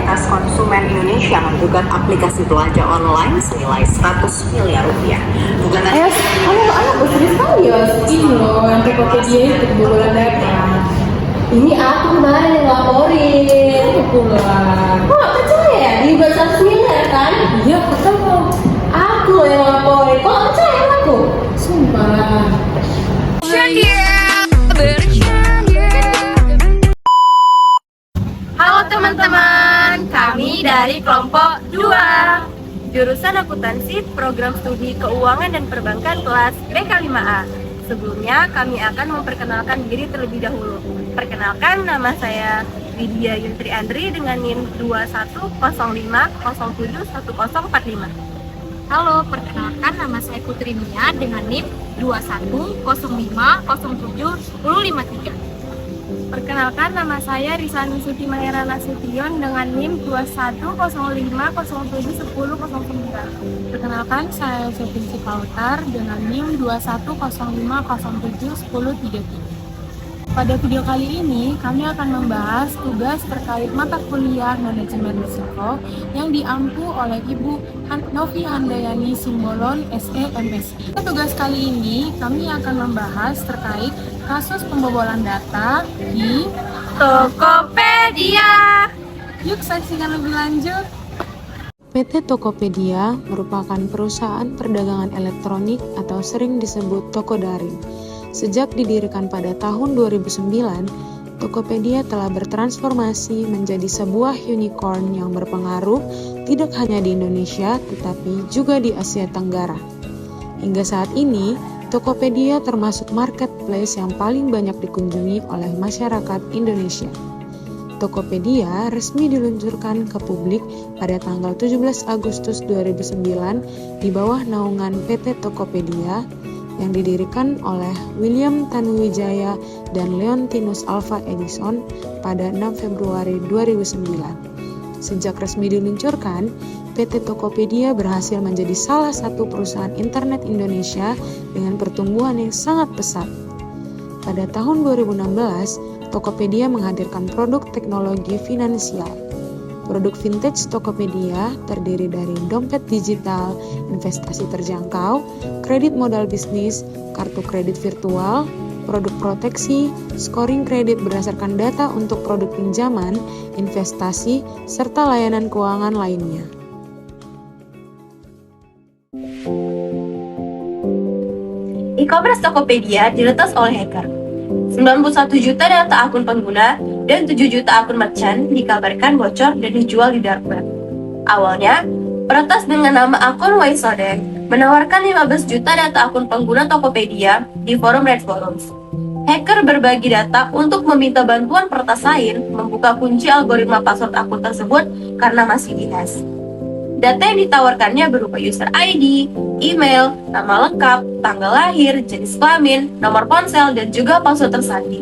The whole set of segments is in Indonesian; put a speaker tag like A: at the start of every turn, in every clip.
A: Otoritas Konsumen Indonesia menggugat aplikasi belanja online senilai 100 miliar rupiah. Gugatan
B: Anak serius sekali ya. Ini loh yang Tokopedia itu kebobolan data. Ini aku kemarin yang laporin. Pulang. Kok gak percaya ya? Di 100 miliar kan? Iya, ketemu. Aku yang laporin. Kok gak percaya aku? Sumpah.
C: Halo teman-teman, kami dari kelompok 2 Jurusan Akuntansi Program Studi Keuangan dan Perbankan kelas BK5A. Sebelumnya kami akan memperkenalkan diri terlebih dahulu. Perkenalkan, nama saya Widya Yuntri Andri dengan NIM 2105071045.
D: Halo, perkenalkan nama saya Putri Mia dengan NIM 2105071053.
C: Perkenalkan, nama saya Risani Suti Mahera Nasution dengan NIM 2105071009.
B: Perkenalkan, saya Sepinsi Pautar dengan NIM 2105071033. Pada video kali ini, kami akan membahas tugas terkait mata kuliah Manajemen Risiko yang diampu oleh Ibu Novi Handayani Simbolon, SE, MSI. Tugas kali ini, kami akan membahas terkait kasus pembobolan data di
C: Tokopedia.
B: Yuk saksikan lebih lanjut.
E: PT Tokopedia merupakan perusahaan perdagangan elektronik atau sering disebut toko daring. Sejak didirikan pada tahun 2009, Tokopedia telah bertransformasi menjadi sebuah unicorn yang berpengaruh tidak hanya di Indonesia tetapi juga di Asia Tenggara. Hingga saat ini, Tokopedia termasuk marketplace yang paling banyak dikunjungi oleh masyarakat Indonesia. Tokopedia resmi diluncurkan ke publik pada tanggal 17 Agustus 2009 di bawah naungan PT Tokopedia yang didirikan oleh William Tanuwijaya dan Leontinus Alva Edison pada 6 Februari 2009. Sejak resmi diluncurkan, PT Tokopedia berhasil menjadi salah satu perusahaan internet Indonesia dengan pertumbuhan yang sangat pesat. Pada tahun 2016, Tokopedia menghadirkan produk teknologi finansial. Produk vintage Tokopedia terdiri dari dompet digital, investasi terjangkau, kredit modal bisnis, kartu kredit virtual, produk proteksi, scoring kredit berdasarkan data untuk produk pinjaman, investasi, serta layanan keuangan lainnya.
C: E-commerce Tokopedia diretas oleh hacker. 91 juta data akun pengguna dan 7 juta akun merchant dikabarkan bocor dan dijual di dark web. Awalnya, peretas dengan nama akun Waisodeng menawarkan 15 juta data akun pengguna Tokopedia di forum Red Forums. Hacker berbagi data untuk meminta bantuan peretas lain membuka kunci algoritma password akun tersebut karena masih dihash. Data yang ditawarkannya berupa user ID, email, nama lengkap, tanggal lahir, jenis kelamin, nomor ponsel, dan juga password tersandi.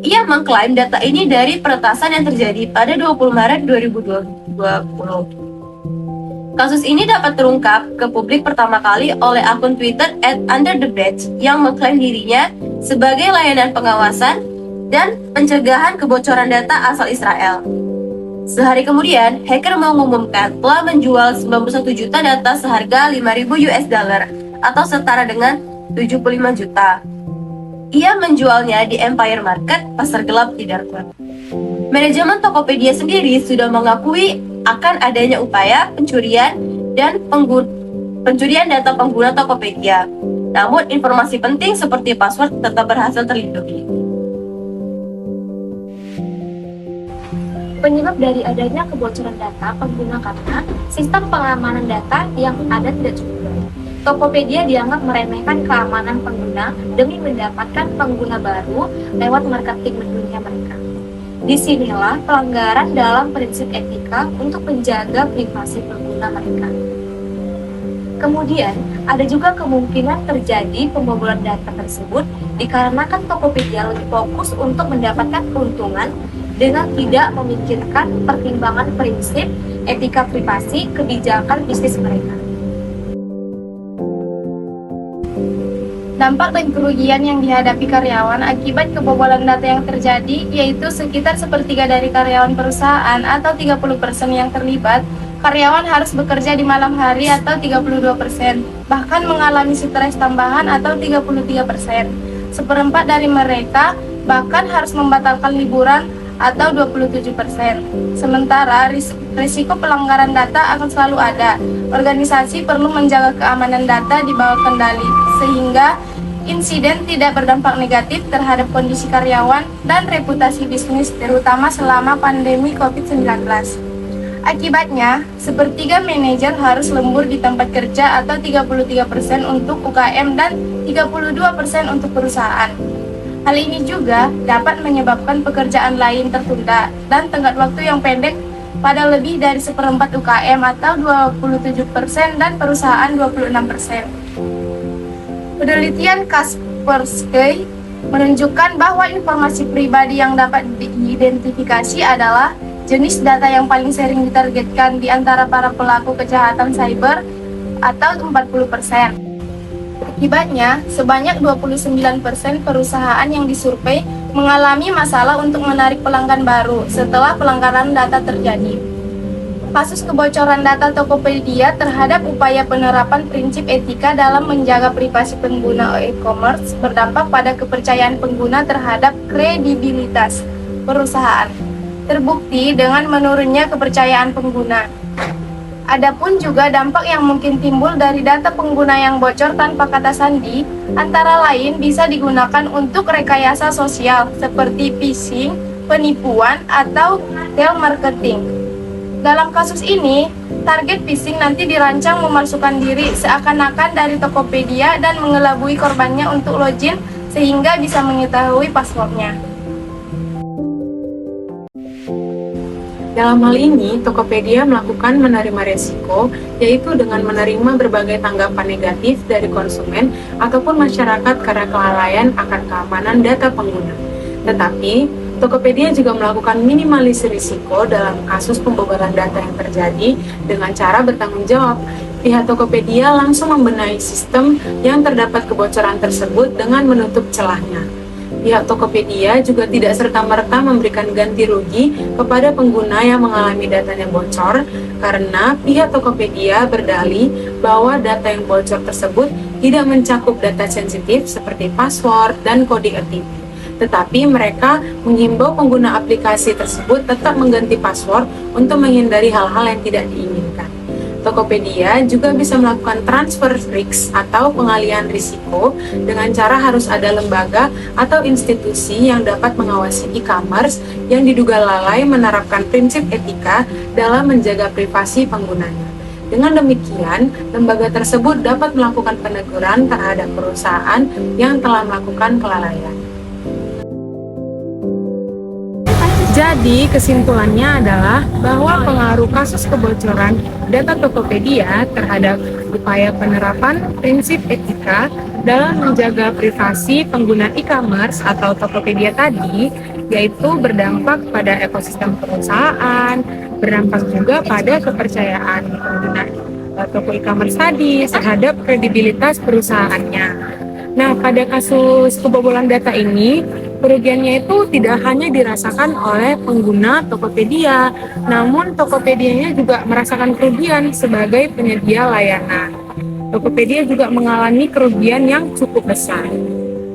C: Ia mengklaim data ini dari peretasan yang terjadi pada 20 Maret 2020. Kasus ini dapat terungkap ke publik pertama kali oleh akun Twitter @underthebridge yang mengklaim dirinya sebagai layanan pengawasan dan pencegahan kebocoran data asal Israel. Sehari kemudian, hacker mengumumkan telah menjual 91 juta data seharga 5.000 US dollar atau setara dengan 75 juta. Ia menjualnya di Empire Market, pasar gelap di dark web. Manajemen Tokopedia sendiri sudah mengakui akan adanya upaya pencurian data pengguna Tokopedia. Namun informasi penting seperti password tetap berhasil terlindungi.
D: Penyebab dari adanya kebocoran data pengguna karena sistem pengamanan data yang ada tidak cukup baik. Tokopedia dianggap meremehkan keamanan pengguna demi mendapatkan pengguna baru lewat marketing mendunia mereka. Disinilah pelanggaran dalam prinsip etika untuk menjaga privasi pengguna mereka. Kemudian, ada juga kemungkinan terjadi pembobolan data tersebut dikarenakan Tokopedia lebih fokus untuk mendapatkan keuntungan dengan tidak memikirkan pertimbangan prinsip, etika privasi, kebijakan bisnis mereka.
B: Dampak dan kerugian yang dihadapi karyawan akibat kebobolan data yang terjadi yaitu sekitar sepertiga dari karyawan perusahaan atau 30% yang terlibat, karyawan harus bekerja di malam hari atau 32%, bahkan mengalami stres tambahan atau 33%. Seperempat dari mereka bahkan harus membatalkan liburan atau 27%. Sementara risiko pelanggaran data akan selalu ada. Organisasi perlu menjaga keamanan data di bawah kendali sehingga insiden tidak berdampak negatif terhadap kondisi karyawan dan reputasi bisnis terutama selama pandemi COVID-19. Akibatnya, sepertiga manajer harus lembur di tempat kerja atau 33% untuk UKM dan 32% untuk perusahaan. Hal ini juga dapat menyebabkan pekerjaan lain tertunda dan tenggat waktu yang pendek pada lebih dari seperempat UKM atau 27% dan perusahaan 26%. Penelitian Kaspersky menunjukkan bahwa informasi pribadi yang dapat diidentifikasi adalah jenis data yang paling sering ditargetkan di antara para pelaku kejahatan cyber atau 40%. Akibatnya, sebanyak 29% perusahaan yang disurvei mengalami masalah untuk menarik pelanggan baru setelah pelanggaran data terjadi. Kasus kebocoran data Tokopedia terhadap upaya penerapan prinsip etika dalam menjaga privasi pengguna e-commerce berdampak pada kepercayaan pengguna terhadap kredibilitas perusahaan. Terbukti dengan menurunnya kepercayaan pengguna. Adapun juga dampak yang mungkin timbul dari data pengguna yang bocor tanpa kata sandi, antara lain bisa digunakan untuk rekayasa sosial seperti phishing, penipuan, atau telemarketing. Dalam kasus ini, target phishing nanti dirancang memasukkan diri seakan-akan dari Tokopedia dan mengelabui korbannya untuk login sehingga bisa mengetahui passwordnya.
E: Dalam hal ini, Tokopedia melakukan menerima resiko, yaitu dengan menerima berbagai tanggapan negatif dari konsumen ataupun masyarakat karena kelalaian akan keamanan data pengguna. Tetapi, Tokopedia juga melakukan minimalisir risiko dalam kasus pembobolan data yang terjadi dengan cara bertanggung jawab. Pihak Tokopedia langsung membenahi sistem yang terdapat kebocoran tersebut dengan menutup celahnya. Pihak Tokopedia juga tidak serta-merta memberikan ganti rugi kepada pengguna yang mengalami datanya bocor karena pihak Tokopedia berdalih bahwa data yang bocor tersebut tidak mencakup data sensitif seperti password dan kode OTP. Tetapi mereka menghimbau pengguna aplikasi tersebut tetap mengganti password untuk menghindari hal-hal yang tidak diinginkan. Tokopedia juga bisa melakukan transfer risk atau pengalihan risiko dengan cara harus ada lembaga atau institusi yang dapat mengawasi e-commerce yang diduga lalai menerapkan prinsip etika dalam menjaga privasi penggunanya. Dengan demikian, lembaga tersebut dapat melakukan peneguran terhadap perusahaan yang telah melakukan kelalaian. Jadi, kesimpulannya adalah bahwa pengaruh kasus kebocoran data Tokopedia terhadap upaya penerapan prinsip etika dalam menjaga privasi pengguna e-commerce atau Tokopedia tadi, yaitu berdampak pada ekosistem perusahaan, berdampak juga pada kepercayaan pengguna toko e-commerce tadi terhadap kredibilitas perusahaannya. Nah, pada kasus kebobolan data ini, kerugiannya itu tidak hanya dirasakan oleh pengguna Tokopedia, namun Tokopedia-nya juga merasakan kerugian sebagai penyedia layanan. Tokopedia juga mengalami kerugian yang cukup besar.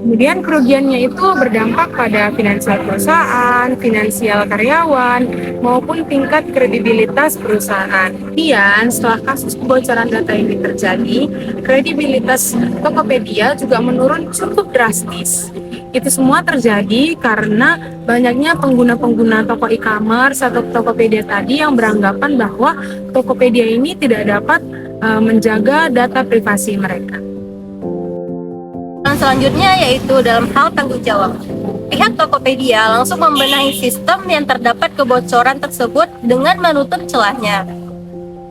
E: Kemudian kerugiannya itu berdampak pada finansial perusahaan, finansial karyawan, maupun tingkat kredibilitas perusahaan. Kemudian setelah kasus kebocoran data ini terjadi, kredibilitas Tokopedia juga menurun cukup drastis. Itu semua terjadi karena banyaknya pengguna-pengguna toko e-commerce atau Tokopedia tadi yang beranggapan bahwa Tokopedia ini tidak dapat menjaga data privasi mereka.
C: Selanjutnya yaitu dalam hal tanggung jawab. Pihak Tokopedia langsung membenahi sistem yang terdapat kebocoran tersebut dengan menutup celahnya.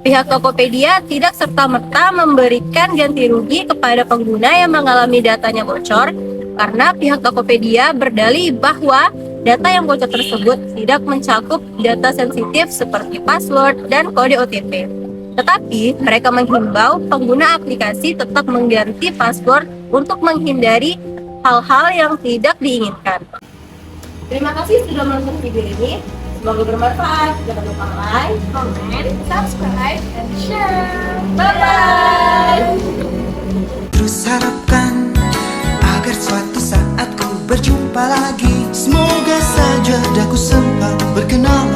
C: Pihak Tokopedia tidak serta-merta memberikan ganti rugi kepada pengguna yang mengalami datanya bocor karena pihak Tokopedia berdalih bahwa data yang bocor tersebut tidak mencakup data sensitif seperti password dan kode OTP. Tetapi mereka menghimbau pengguna aplikasi tetap mengganti password untuk menghindari hal-hal yang tidak diinginkan. Terima kasih sudah menonton video ini. Semoga bermanfaat. Jangan lupa like, comment, subscribe, dan share. Bye-bye!
F: Terus harapkan agar suatu saat ku berjumpa lagi. Semoga saja daku sempat berkenalan.